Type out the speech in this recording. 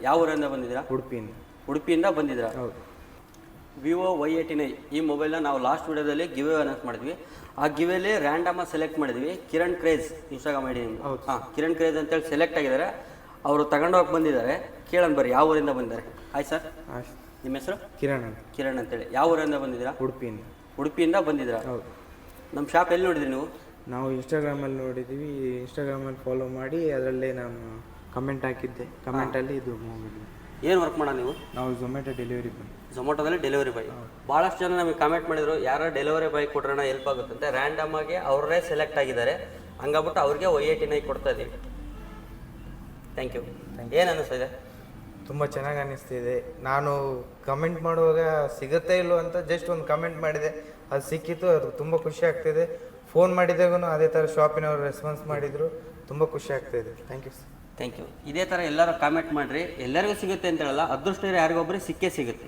ಯಾವ ಊರಿಂದ ಬಂದಿದ್ದೀರಾ? ಉಡುಪಿಯಿಂದ. ಉಡುಪಿಯಿಂದ ಬಂದಿದ್ದೀರಾ? ಹೌದು. ವಿವೋ Y89 ಈ ಮೊಬೈಲ್ನ ನಾವು ಲಾಸ್ಟ್ ವಿಡಿಯೋದಲ್ಲಿ ಗಿವ್ ಅನೌನ್ಸ್ ಮಾಡಿದ್ವಿ. ಆ ಗಿವೇಲಿ ರ್ಯಾಂಡಮಾಗಿ ಸೆಲೆಕ್ಟ್ ಮಾಡಿದ್ವಿ. ಕಿರಣ್ ಕ್ರೇಜ್ ಇನ್ಸ್ಟಾಗ್ರಾಮ್ ಐಡಿ ನಿಮ್ಮದು. ಹಾಂ, ಕಿರಣ್ ಕ್ರೇಜ್ ಅಂತೇಳಿ ಸೆಲೆಕ್ಟ್ ಆಗಿದ್ದಾರೆ. ಅವರು ತಗೊಂಡೋಗಿ ಬಂದಿದ್ದಾರೆ. ಕೇಳೋಣ ಬರ್ರಿ ಯಾವ ಊರಿಂದ ಬಂದಿದ್ದಾರೆ. ಆಯ್ತು ಸರ್, ನಿಮ್ಮ ಹೆಸರು? ಕಿರಣ್ ಅಂತೇಳಿ. ಯಾವ ಊರಿಂದ ಬಂದಿದ್ದೀರಾ? ಉಡುಪಿಯಿಂದ. ಉಡುಪಿಯಿಂದ ಬಂದಿದ್ದೀರಾ? ಹೌದು. ನಮ್ಮ ಶಾಪ್ ಎಲ್ಲಿ ನೋಡಿದ್ರಿ ನೀವು? ನಾವು ಇನ್ಸ್ಟಾಗ್ರಾಮಲ್ಲಿ ನೋಡಿದ್ದೀವಿ. ಇನ್ಸ್ಟಾಗ್ರಾಮಲ್ಲಿ ಫಾಲೋ ಮಾಡಿ ಅದರಲ್ಲೇ ನಾನು ಕಮೆಂಟ್ ಹಾಕಿದ್ದೆ. ಕಮೆಂಟಲ್ಲಿ ಇದು ಮೊಬೈಲ್. ಏನು ವರ್ಕ್ ಮಾಡೋಣ ನೀವು? ನಾವು ಝೊಮ್ಯಾಟೊ ಡೆಲಿವರಿ ಬಾಯ್. ಝೊಮ್ಯಾಟೊದಲ್ಲಿ ಡೆಲಿವರಿ ಬಾಯ್. ಭಾಳಷ್ಟು ಜನ ನಮಗೆ ಕಮೆಂಟ್ ಮಾಡಿದ್ರು, ಯಾರೋ ಡೆಲಿವರಿ ಬಾಯ್ ಕೊಟ್ರೋಣ ಹೆಲ್ಪ್ ಆಗುತ್ತಂತೆ. ರ್ಯಾಂಡಮ್ ಆಗಿ ಅವರೇ ಸೆಲೆಕ್ಟ್ ಆಗಿದ್ದಾರೆ. ಹಂಗಾಗ್ಬಿಟ್ಟು ಅವ್ರಿಗೆ Y89 ಕೊಡ್ತಾ ಇದ್ದೀವಿ. Thank you. ಏನು ಅನ್ನಿಸ್ತಿದೆ? ತುಂಬ ಚೆನ್ನಾಗಿ ಅನ್ನಿಸ್ತಿದೆ. ನಾನು ಕಮೆಂಟ್ ಮಾಡುವಾಗ ಸಿಗುತ್ತೇ ಇಲ್ಲೋ ಅಂತ ಜಸ್ಟ್ ಒಂದು ಕಮೆಂಟ್ ಮಾಡಿದೆ, ಅದು ಸಿಕ್ಕಿತ್ತು. ಅದು ತುಂಬ ಖುಷಿ ಆಗ್ತಿದೆ. ಫೋನ್ ಮಾಡಿದಾಗೂ ಅದೇ ಥರ ಶಾಪಿನವರು ರೆಸ್ಪಾನ್ಸ್ ಮಾಡಿದರು. ತುಂಬ ಖುಷಿ ಆಗ್ತಾಯಿದೆ. Thank you sir. Thank you. ಇದೇ ಥರ ಎಲ್ಲರೂ ಕಾಮೆಂಟ್ ಮಾಡಿರಿ. ಎಲ್ಲರಿಗೂ ಸಿಗುತ್ತೆ ಅಂತ ಹೇಳಲ್ಲ, ಅದೃಷ್ಟ ಯಾರಿಗೊಬ್ಬರಿಗೆ ಸಿಕ್ಕೇ ಸಿಗುತ್ತೆ.